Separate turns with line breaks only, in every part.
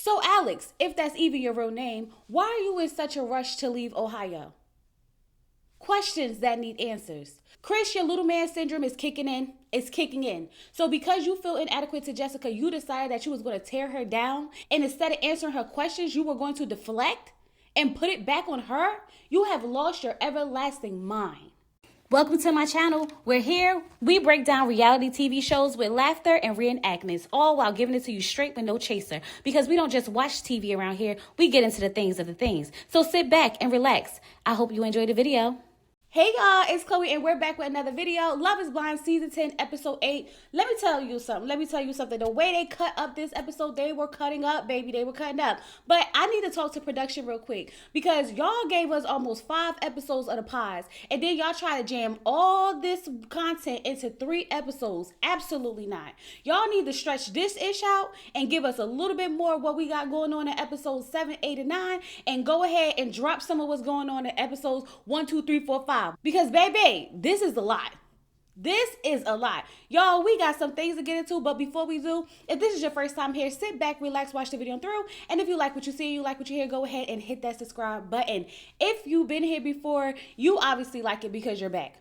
So Alex, if that's even your real name, why are you in such a rush to leave Ohio? Questions that need answers. Chris, your little man syndrome is kicking in. It's kicking in. So because you feel inadequate to Jessica, you decided that you was going to tear her down. And instead of answering her questions, you were going to deflect and put it back on her. You have lost your everlasting mind. Welcome to my channel. We're here. We break down reality TV shows with laughter and reenactments, all while giving it to you straight with no chaser. Because we don't just watch TV around here. We get into the things of the things. So sit back and relax. I hope you enjoyed the video. Hey y'all, it's Chloe and we're back with another video. Love is Blind season 10 episode 8. Let me tell you something. The way they cut up this episode, they were cutting up, baby. They were cutting up. But I need to talk to production real quick because y'all gave us almost 5 episodes of the pods and then y'all try to jam all this content into 3 episodes. Absolutely not. Y'all need to stretch this ish out and give us a little bit more of what we got going on in episodes 7, 8, and 9 and go ahead and drop some of what's going on in episodes 1, 2, 3, 4, 5. Because baby, this is a lot. This is a lot. Y'all, we got some things to get into, but before we do, if this is your first time here, sit back, relax, watch the video through, and if you like what you see, you like what you hear, go ahead and hit that subscribe button. If you've been here before, you obviously like it because you're back.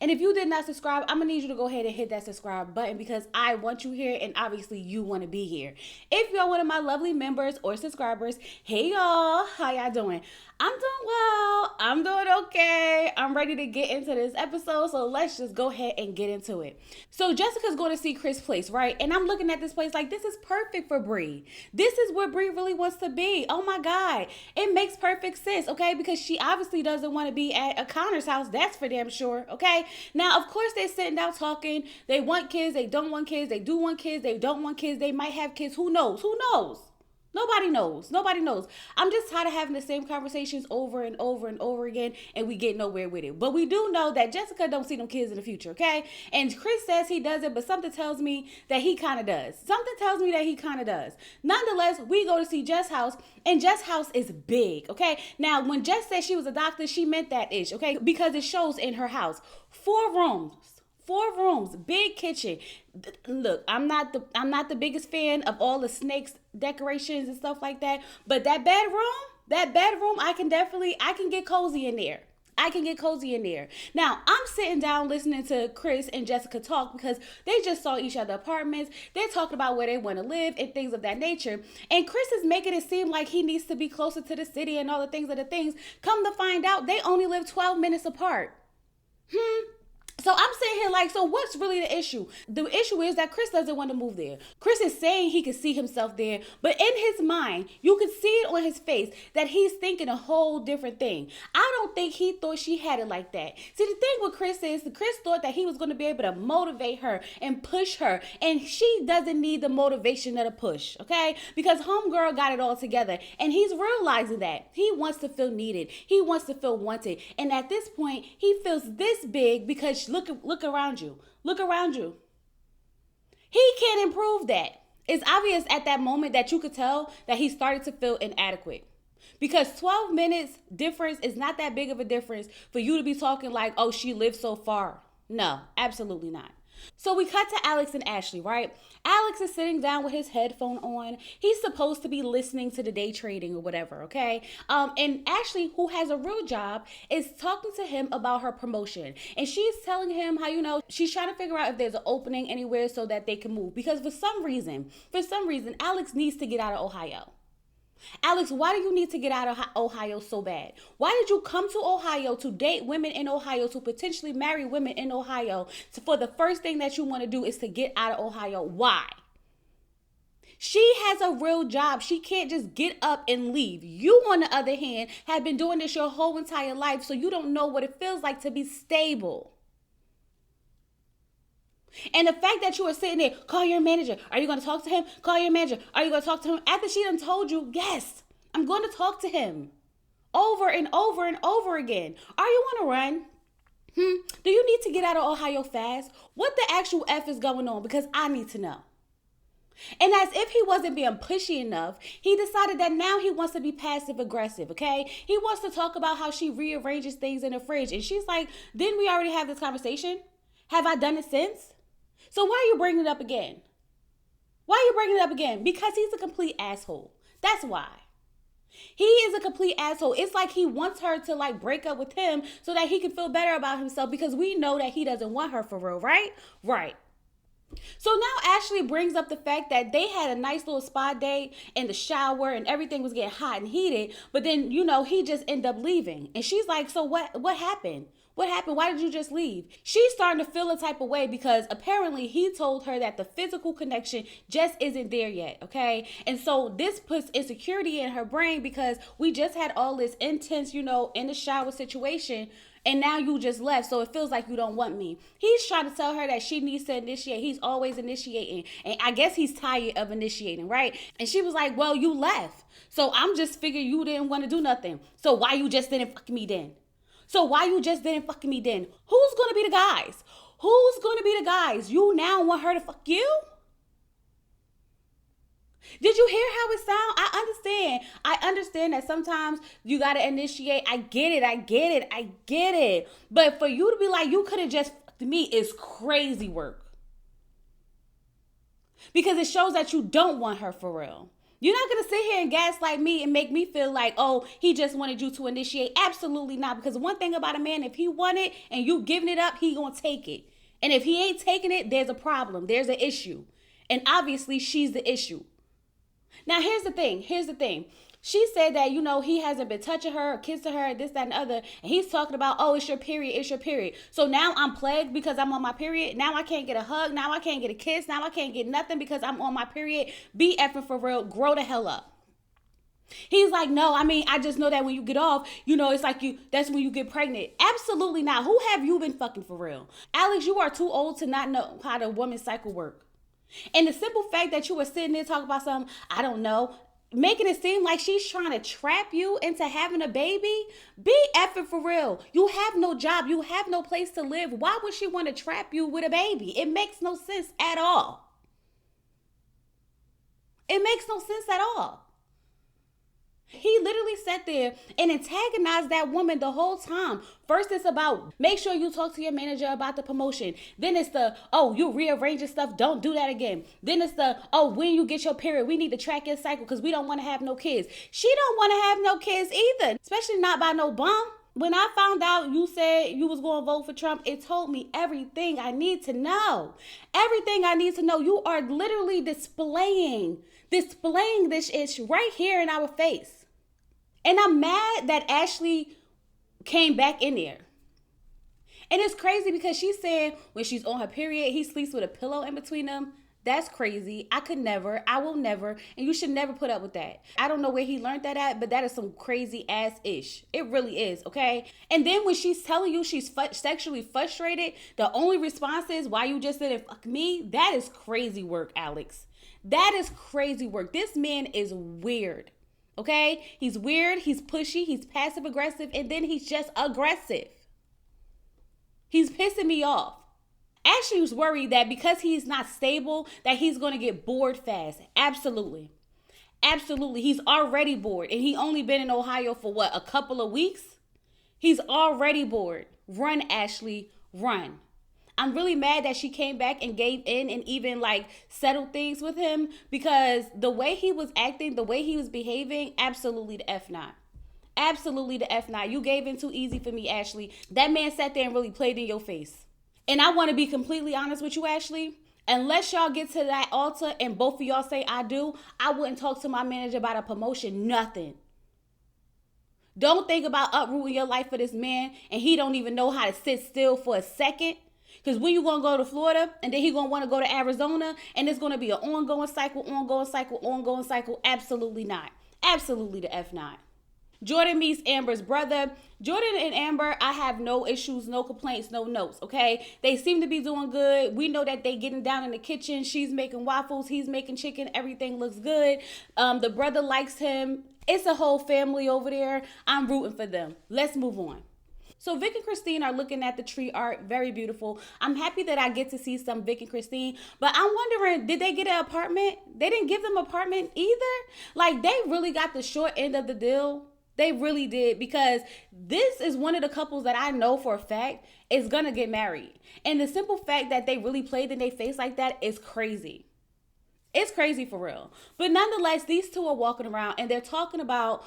And if you did not subscribe, I'm going to need you to go ahead and hit that subscribe button because I want you here and obviously you want to be here. If you're one of my lovely members or subscribers, hey y'all, how y'all doing? I'm doing well. I'm doing okay. I'm ready to get into this episode, so let's just go ahead and get into it. So Jessica's going to see Chris' place, right? And I'm looking at this place like this is perfect for Bri. This is where Bri really wants to be. Oh my God. It makes perfect sense, okay? Because she obviously doesn't want to be at Connor's house. That's for damn sure, okay? Now, of course, they're sitting down talking. They want kids. They don't want kids. They do want kids. They don't want kids. They might have kids. Who knows? Who knows? Nobody knows. Nobody knows. I'm just tired of having the same conversations over and over and over again, and we get nowhere with it. But we do know that Jessica don't see them kids in the future, okay? And Chris says he doesn't, but something tells me that he kind of does. Something tells me that he kind of does. Nonetheless, we go to see Jess' house, and Jess' house is big, okay? Now, when Jess said she was a doctor, she meant that ish, okay? Because it shows in her house. 4 rooms. 4 rooms, big kitchen. Look, I'm not the biggest fan of all the snakes decorations and stuff like that, but that bedroom, I can get cozy in there. I can get cozy in there. Now, I'm sitting down listening to Chris and Jessica talk because they just saw each other apartments. They're talking about where they want to live and things of that nature. And Chris is making it seem like he needs to be closer to the city and all the things of the things. Come to find out, they only live 12 minutes apart. So I'm sitting here like, so what's really the issue? The issue is that Chris doesn't want to move there. Chris is saying he can see himself there, but in his mind, you can see it on his face that he's thinking a whole different thing. I don't think he thought she had it like that. See, the thing with Chris is, Chris thought that he was going to be able to motivate her and push her, and she doesn't need the motivation of the push, okay? Because homegirl got it all together, and he's realizing that. He wants to feel needed. He wants to feel wanted, and at this point, he feels this big because look around you. Look around you. He can't improve that. It's obvious at that moment that you could tell that he started to feel inadequate. Because 12 minutes difference is not that big of a difference for you to be talking like, oh, she lives so far. No, absolutely not. So we cut to Alex and Ashley, right? Alex is sitting down with his headphone on. He's supposed to be listening to the day trading or whatever, okay? And Ashley, who has a real job, is talking to him about her promotion. And she's telling him how, she's trying to figure out if there's an opening anywhere so that they can move. Because for some reason, Alex needs to get out of Ohio. Alex, why do you need to get out of Ohio so bad? Why did you come to Ohio to date women in Ohio, to potentially marry women in Ohio? For the first thing that you want to do is to get out of Ohio. Why? She has a real job. She can't just get up and leave. You, on the other hand, have been doing this your whole entire life, so you don't know what it feels like to be stable. And the fact that you were sitting there, call your manager. Are you going to talk to him? Call your manager. Are you going to talk to him? After she done told you, yes, I'm going to talk to him. Over and over and over again. Are you on a run? Do you need to get out of Ohio fast? What the actual F is going on? Because I need to know. And as if he wasn't being pushy enough, he decided that now he wants to be passive aggressive, okay? He wants to talk about how she rearranges things in the fridge. And she's like, didn't we already have this conversation? Have I done it since? So why are you bringing it up again? Why are you bringing it up again? Because he's a complete asshole. That's why. He is a complete asshole. It's like he wants her to like break up with him so that he can feel better about himself because we know that he doesn't want her for real, right? Right. So now Ashley brings up the fact that they had a nice little spa date in the shower and everything was getting hot and heated, but then, he just ended up leaving. And she's like, so what happened? What happened? Why did you just leave? She's starting to feel a type of way because apparently he told her that the physical connection just isn't there yet, okay? And so this puts insecurity in her brain because we just had all this intense, in the shower situation, and now you just left, so it feels like you don't want me. He's trying to tell her that she needs to initiate. He's always initiating. And I guess he's tired of initiating, right? And she was like, well, you left. So I'm just figuring you didn't want to do nothing. So why you just didn't fuck me then? Who's going to be the guys? You now want her to fuck you? Did you hear how it sound? I understand that sometimes you got to initiate. I get it. But for you to be like, you could have just fucked me is crazy work. Because it shows that you don't want her for real. You're not going to sit here and gaslight me and make me feel like, oh, he just wanted you to initiate. Absolutely not. Because one thing about a man, if he want it and you giving it up, he going to take it. And if he ain't taking it, there's a problem. There's an issue. And obviously, she's the issue. Now, here's the thing. She said that, he hasn't been touching her or kissing her, this, that, and the other. And he's talking about, oh, it's your period. So now I'm plagued because I'm on my period. Now I can't get a hug. Now I can't get a kiss. Now I can't get nothing because I'm on my period. Be effing for real. Grow the hell up. He's like, no, I just know that when you get off, it's like that's when you get pregnant. Absolutely not. Who have you been fucking for real? Alex, you are too old to not know how the woman's cycle work. And the simple fact that you were sitting there talking about something, I don't know, making it seem like she's trying to trap you into having a baby, be effing for real. You have no job. You have no place to live. Why would she want to trap you with a baby? It makes no sense at all. He literally sat there and antagonized that woman the whole time. First, it's about make sure you talk to your manager about the promotion. Then it's you rearranging stuff. Don't do that again. Then it's when you get your period, we need to track your cycle because we don't want to have no kids. She don't want to have no kids either, especially not by no bum. When I found out you said you was going to vote for Trump, it told me everything I need to know. You are literally displaying this ish right here in our face. And I'm mad that Ashley came back in there. And it's crazy because she said when she's on her period, he sleeps with a pillow in between them. That's crazy. I could never. I will never. And you should never put up with that. I don't know where he learned that at, but that is some crazy ass ish. It really is, okay? And then when she's telling you she's sexually frustrated, the only response is, why you just didn't fuck me? That is crazy work, Alex. That is crazy work. This man is weird. Okay? He's weird, he's pushy, he's passive aggressive, and then he's just aggressive. He's pissing me off. Ashley was worried that because he's not stable, that he's going to get bored fast. Absolutely. He's already bored, and he only been in Ohio for a couple of weeks? He's already bored. Run, Ashley, run. I'm really mad that she came back and gave in and even settled things with him because the way he was acting, the way he was behaving, absolutely the F not. Absolutely the F not. You gave in too easy for me, Ashley. That man sat there and really played in your face. And I want to be completely honest with you, Ashley. Unless y'all get to that altar and both of y'all say I do, I wouldn't talk to my manager about a promotion, nothing. Don't think about uprooting your life for this man and he don't even know how to sit still for a second. Because when you going to go to Florida and then he going to want to go to Arizona and it's going to be an ongoing cycle. Absolutely not. Absolutely the F not. Jordan meets Amber's brother. Jordan and Amber, I have no issues, no complaints, no notes, okay? They seem to be doing good. We know that they getting down in the kitchen. She's making waffles. He's making chicken. Everything looks good. The brother likes him. It's a whole family over there. I'm rooting for them. Let's move on. So Vic and Christine are looking at the tree art. Very beautiful. I'm happy that I get to see some Vic and Christine. But I'm wondering, did they get an apartment? They didn't give them an apartment either. They really got the short end of the deal. They really did, because this is one of the couples that I know for a fact is going to get married. And the simple fact that they really played in their face like that is crazy. It's crazy for real. But nonetheless, these two are walking around and they're talking about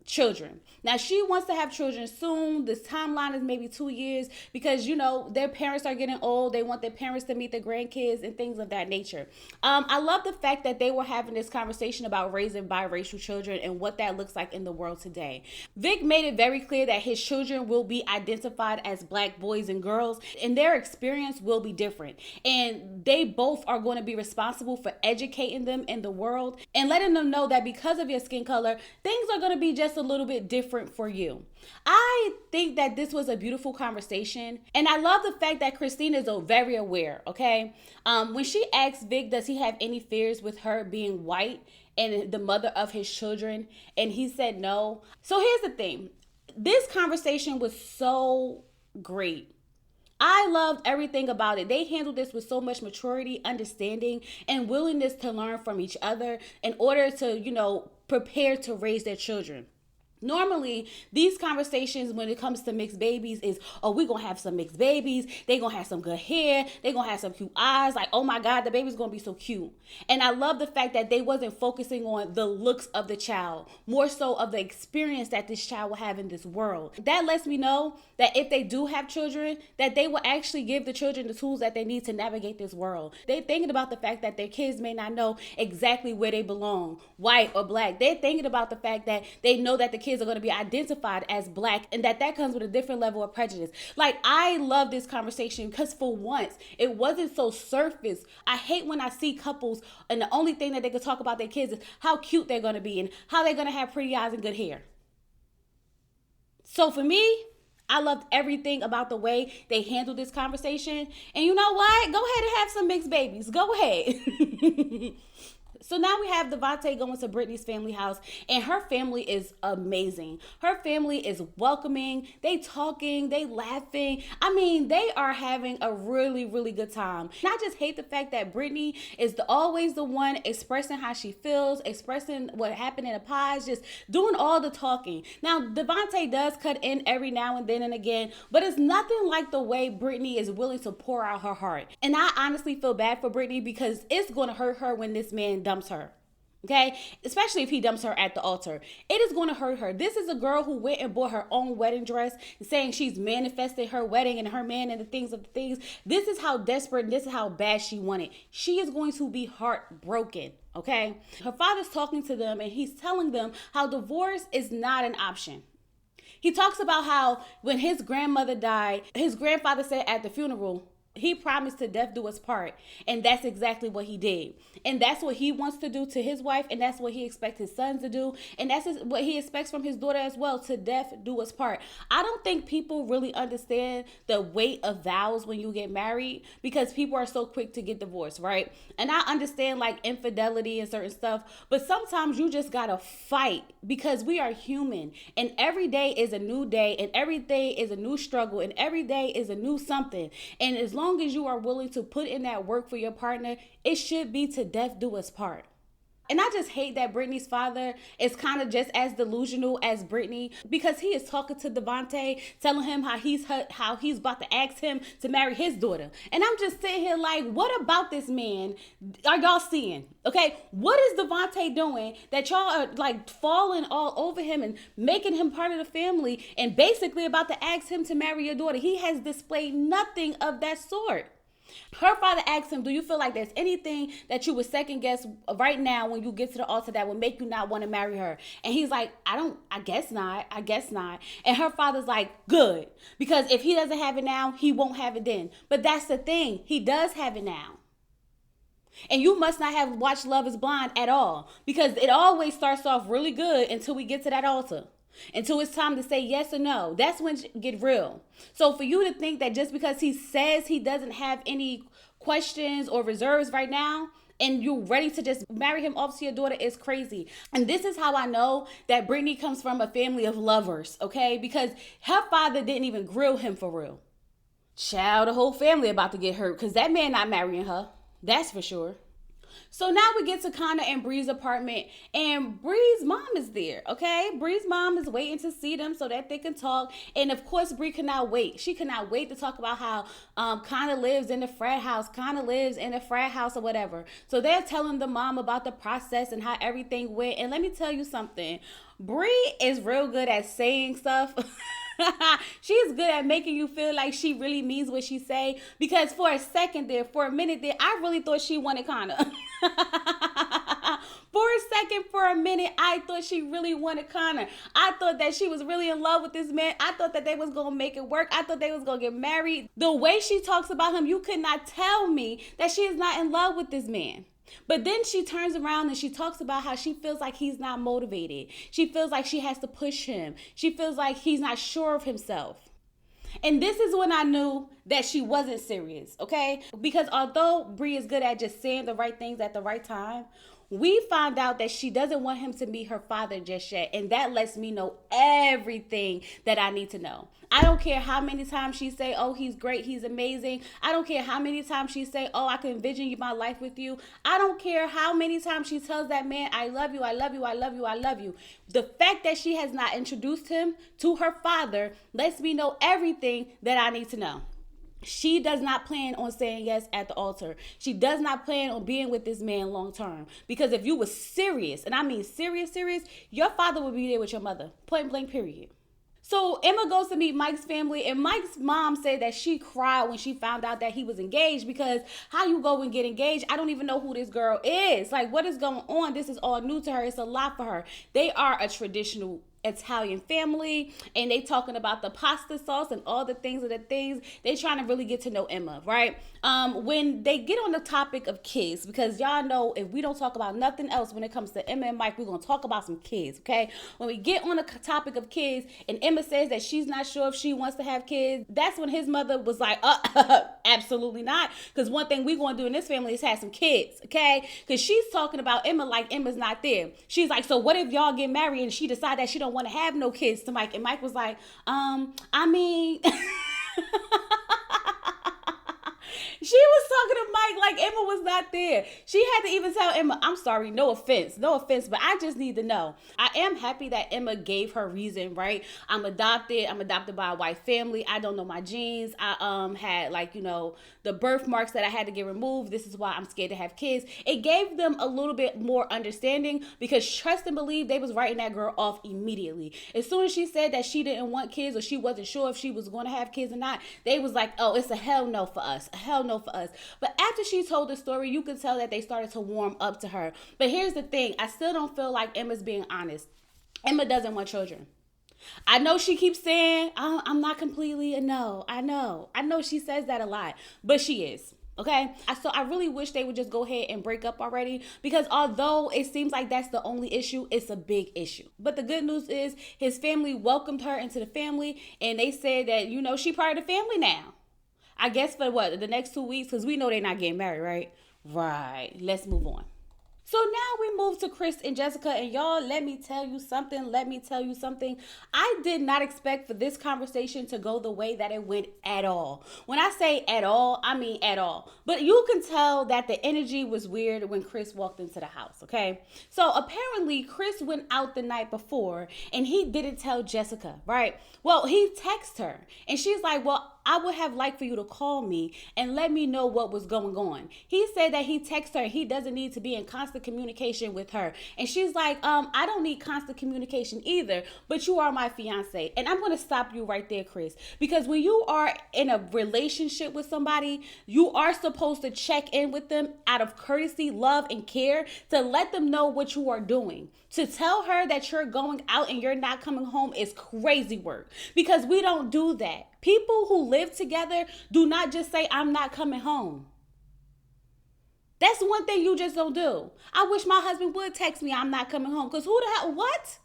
children. Now she wants to have children soon. This timeline is maybe 2 years because their parents are getting old. They want their parents to meet their grandkids and things of that nature. I love the fact that they were having this conversation about raising biracial children and what that looks like in the world today. Vic made it very clear that his children will be identified as black boys and girls, and their experience will be different. And they both are going to be responsible for educating them in the world and letting them know that because of your skin color, things are going to be just a little bit different for you. I think that this was a beautiful conversation, and I love the fact that Christine is very aware, okay? When she asked Vic, does he have any fears with her being white and the mother of his children, and he said no. So here's the thing. This conversation was so great. I loved everything about it. They handled this with so much maturity, understanding, and willingness to learn from each other in order to, prepare to raise their children. Normally, these conversations when it comes to mixed babies is, oh, we're going to have some mixed babies. They're going to have some good hair. They're going to have some cute eyes. Like, oh my God, the baby's going to be so cute. And I love the fact that they wasn't focusing on the looks of the child, more so of the experience that this child will have in this world. That lets me know that if they do have children, that they will actually give the children the tools that they need to navigate this world. They're thinking about the fact that their kids may not know exactly where they belong, white or black. They're thinking about the fact that they know that the kids are going to be identified as black and that comes with a different level of prejudice. Like, I love this conversation because for once, it wasn't so surface. I hate when I see couples and the only thing that they could talk about their kids is how cute they're going to be and how they're going to have pretty eyes and good hair. So for me, I loved everything about the way they handled this conversation. And you know what? Go ahead and have some mixed babies. Go ahead. So now we have Devontae going to Brittany's family house, and her family is amazing. Her family is welcoming. They talking, they laughing. I mean, they are having a really, really good time. And I just hate the fact that Brittany is always the one expressing how she feels, expressing what happened in the pies, just doing all the talking. Now, Devontae does cut in every now and then and again, but it's nothing like the way Brittany is willing to pour out her heart. And I honestly feel bad for Brittany because it's going to hurt her when this man dumps her. Okay, especially if he dumps her at the altar. It is going to hurt her. This is a girl who went and bought her own wedding dress, saying she's manifested her wedding and her man and the things of the things. This is how desperate and this is how bad she wanted. She is going to be heartbroken. Okay, her father's talking to them and he's telling them how divorce is not an option. He talks about how when his grandmother died, his grandfather said at the funeral, he promised to death do us part. And that's exactly what he did. And that's what he wants to do to his wife. And that's what he expects his sons to do. And that's what he expects from his daughter as well. To death do us part. I don't think people really understand the weight of vows when you get married because people are so quick to get divorced, right? And I understand like infidelity and certain stuff. But sometimes you just gotta fight because we are human. And every day is a new day. And every day is a new struggle. And every day is a new something. And as long as you are willing to put in that work for your partner, it should be to death do us part. And I just hate that Brittany's father is kind of just as delusional as Brittany because he is talking to Devontae, telling him how he's about to ask him to marry his daughter. And I'm just sitting here like, what about this man are y'all seeing? Okay, what is Devontae doing that y'all are like falling all over him and making him part of the family and basically about to ask him to marry your daughter? He has displayed nothing of that sort. Her father asked him, do you feel like there's anything that you would second guess right now when you get to the altar that would make you not want to marry her? And he's like, I guess not. And her father's like, good. Because if he doesn't have it now, he won't have it then. But that's the thing. He does have it now. And you must not have watched Love is Blind at all. Because it always starts off really good until we get to that altar. Until it's time to say yes or no. That's when it get real. So for you to think that just because he says he doesn't have any questions or reserves right now, and you're ready to just marry him off to your daughter is crazy. And this is how I know that Brittany comes from a family of lovers, okay? Because her father didn't even grill him for real. Child, the whole family about to get hurt because that man not marrying her. That's for sure. So now we get to Connor and Bri's apartment, and Bri's mom is there, okay? Bri's mom is waiting to see them so that they can talk. And of course, Bri cannot wait. She cannot wait to talk about how Connor lives in the frat house. Connor lives in a frat house or whatever. So they're telling the mom about the process and how everything went. And let me tell you something. Bri is real good at saying stuff. She's good at making you feel like she really means what she say, because for a second there, for a minute there, I really thought she wanted Connor. For a minute, I thought she really wanted Connor. I thought that she was really in love with this man. I thought that they was going to make it work. I thought they was going to get married. The way she talks about him, you could not tell me that she is not in love with this man. But then she turns around and she talks about how she feels like he's not motivated. She feels like she has to push him. She feels like he's not sure of himself. And this is when I knew that she wasn't serious, okay? Because although Bri is good at just saying the right things at the right time, we found out that she doesn't want him to meet her father just yet. And that lets me know everything that I need to know. I don't care how many times she say, oh, he's great, he's amazing. I don't care how many times she say, oh, I can envision my life with you. I don't care how many times she tells that man, I love you, I love you, I love you, I love you. The fact that she has not introduced him to her father lets me know everything that I need to know. She does not plan on saying yes at the altar. She does not plan on being with this man long term. Because if you were serious, and I mean serious, your father would be there with your mother. Point blank, period. So Emma goes to meet Mike's family, and Mike's mom said that she cried when she found out that he was engaged, because how you go and get engaged? I don't even know who this girl is. Like, what is going on? This is all new to her. It's a lot for her. They are a traditional Italian family, and they talking about the pasta sauce and all the things they trying to really get to know Emma, right? When they get on the topic of kids, because y'all know if we don't talk about nothing else when it comes to Emma and Mike, we're gonna talk about some kids, okay? When we get on the topic of kids and Emma says that she's not sure if she wants to have kids, that's when his mother was like, absolutely not, because one thing we're gonna do in this family is have some kids, okay? Because she's talking about Emma like Emma's not there. She's like, so what if y'all get married and she decide that she don't want to have no kids to Mike? And Mike was like, I mean... She was talking to Mike like Emma was not there. She had to even tell Emma, I'm sorry, no offense, but I just need to know. I am happy that Emma gave her reason, right? I'm adopted by a white family. I don't know my genes. I had the birthmarks that I had to get removed. This is why I'm scared to have kids. It gave them a little bit more understanding, because trust and believe, they was writing that girl off immediately. As soon as she said that she didn't want kids, or she wasn't sure if she was going to have kids or not, they was like, oh, it's a hell no for us. A hell no for us. But after she told the story, you could tell that they started to warm up to her. But here's the thing. I still don't feel like Emma's being honest. Emma doesn't want children. I know she keeps saying, I'm not completely a no. I know she says that a lot, but she is. Okay, so I really wish they would just go ahead and break up already, because although it seems like that's the only issue, it's a big issue. But the good news is his family welcomed her into the family, and they said that, she part of the family now. I guess for the next 2 weeks, because we know they're not getting married, right? Right. Let's move on. So now we move to Chris and Jessica, and y'all, let me tell you something. I did not expect for this conversation to go the way that it went at all. When I say at all, I mean at all. But you can tell that the energy was weird when Chris walked into the house, okay? So apparently Chris went out the night before, and he didn't tell Jessica, right? Well, he texted her, and she's like, well, I would have liked for you to call me and let me know what was going on. He said that he texted her. He doesn't need to be in constant communication with her. And she's like, I don't need constant communication either, but you are my fiance. And I'm going to stop you right there, Chris, because when you are in a relationship with somebody, you are supposed to check in with them out of courtesy, love, and care, to let them know what you are doing. To tell her that you're going out and you're not coming home is crazy work, because we don't do that. People who live together do not just say, I'm not coming home. That's one thing you just don't do. I wish my husband would text me, I'm not coming home, because who the hell, what?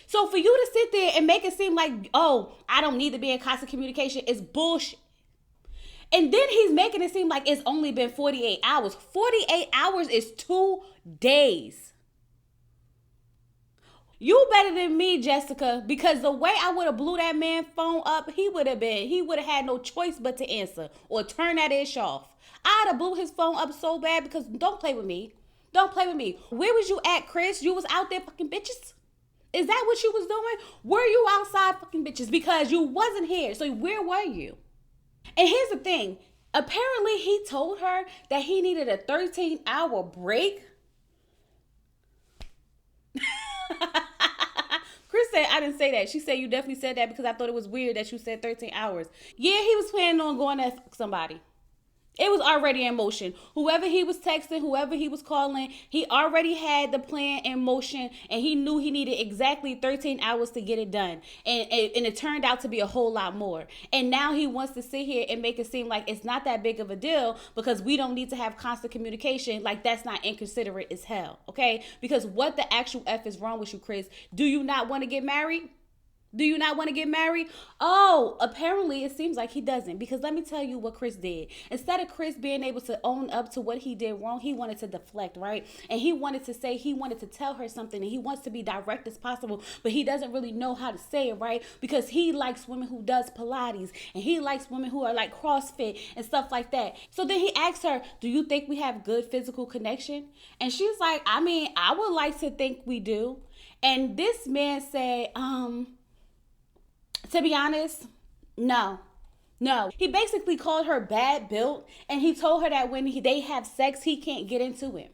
So for you to sit there and make it seem like, oh, I don't need to be in constant communication is bullshit. And then he's making it seem like it's only been 48 hours. 48 hours is 2 days. You better than me, Jessica, because the way I would have blew that man phone up, he would have had no choice but to answer or turn that ish off. I'd have blew his phone up so bad because don't play with me. Don't play with me. Where was you at, Chris? You was out there fucking bitches? Is that what you was doing? Were you outside fucking bitches? Because you wasn't here. So where were you? And here's the thing. Apparently he told her that he needed a 13-hour break. Chris said, I didn't say that. She said, you definitely said that because I thought it was weird that you said 13 hours. Yeah, he was planning on going to somebody. It was already in motion. Whoever he was texting, whoever he was calling, he already had the plan in motion, and he knew he needed exactly 13 hours to get it done. And it turned out to be a whole lot more. And now he wants to sit here and make it seem like it's not that big of a deal because we don't need to have constant communication. Like, that's not inconsiderate as hell, okay? Because what the actual F is wrong with you, Chris? Do you not want to get married? Do you not want to get married? Oh, apparently it seems like he doesn't. Because let me tell you what Chris did. Instead of Chris being able to own up to what he did wrong, he wanted to deflect, right? And he wanted to say, he wanted to tell her something. And he wants to be direct as possible. But he doesn't really know how to say it, right? Because he likes women who does Pilates. And he likes women who are like CrossFit and stuff like that. So then he asks her, do you think we have good physical connection? And she's like, I mean, I would like to think we do. And this man said, to be honest, no. He basically called her bad built, and he told her that when they have sex, he can't get into it.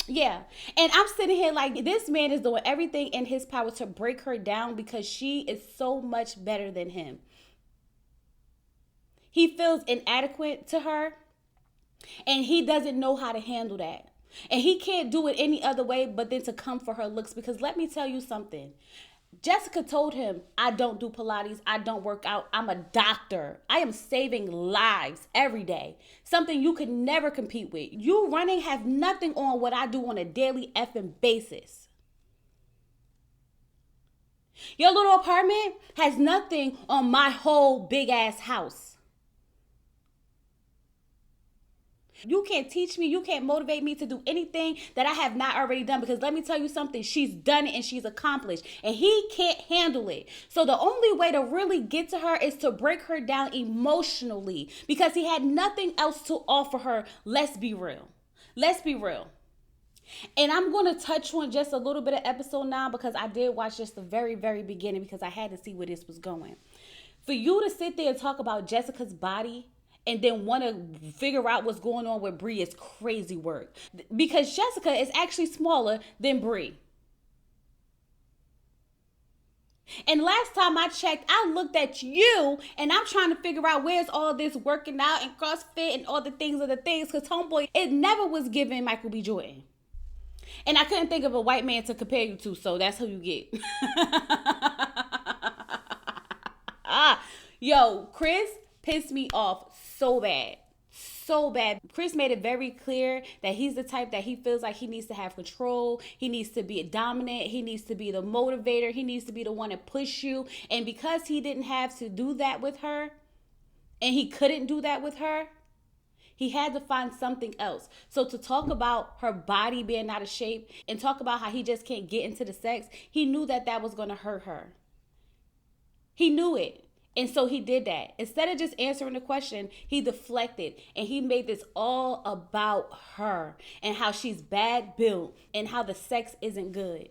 Yeah. And I'm sitting here like, this man is doing everything in his power to break her down because she is so much better than him. He feels inadequate to her, and he doesn't know how to handle that. And he can't do it any other way but then to come for her looks, because let me tell you something. Jessica told him, I don't do Pilates. I don't work out. I'm a doctor. I am saving lives every day. Something you could never compete with. You running have nothing on what I do on a daily effing basis. Your little apartment has nothing on my whole big ass house. You can't teach me. You can't motivate me to do anything that I have not already done. Because let me tell you something. She's done it and she's accomplished. And he can't handle it. So the only way to really get to her is to break her down emotionally. Because he had nothing else to offer her. Let's be real. Let's be real. And I'm going to touch on just a little bit of episode 9 because I did watch just the very, very beginning because I had to see where this was going. For you to sit there and talk about Jessica's body and then want to figure out what's going on with Bri is crazy work. Because Jessica is actually smaller than Bri. And last time I checked, I looked at you and I'm trying to figure out where's all this working out and CrossFit and all the things of the things. Because homeboy, it never was given Michael B. Jordan. And I couldn't think of a white man to compare you to, so that's who you get. Yo, Chris pissed me off so bad. So bad. Chris made it very clear that he's the type that he feels like he needs to have control. He needs to be dominant. He needs to be the motivator. He needs to be the one to push you. And because he didn't have to do that with her, and he couldn't do that with her, he had to find something else. So to talk about her body being out of shape and talk about how he just can't get into the sex, he knew that that was going to hurt her. He knew it. And so he did that. Instead of just answering the question, he deflected and he made this all about her and how she's bad built and how the sex isn't good.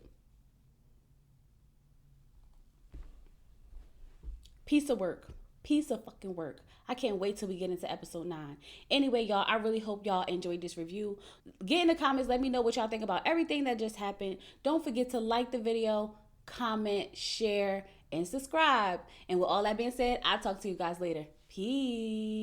Piece of work. Piece of fucking work. I can't wait till we get into episode 9. Anyway, y'all, I really hope y'all enjoyed this review. Get in the comments. Let me know what y'all think about everything that just happened. Don't forget to like the video, comment, share, and subscribe. And with all that being said, I'll talk to you guys later. Peace.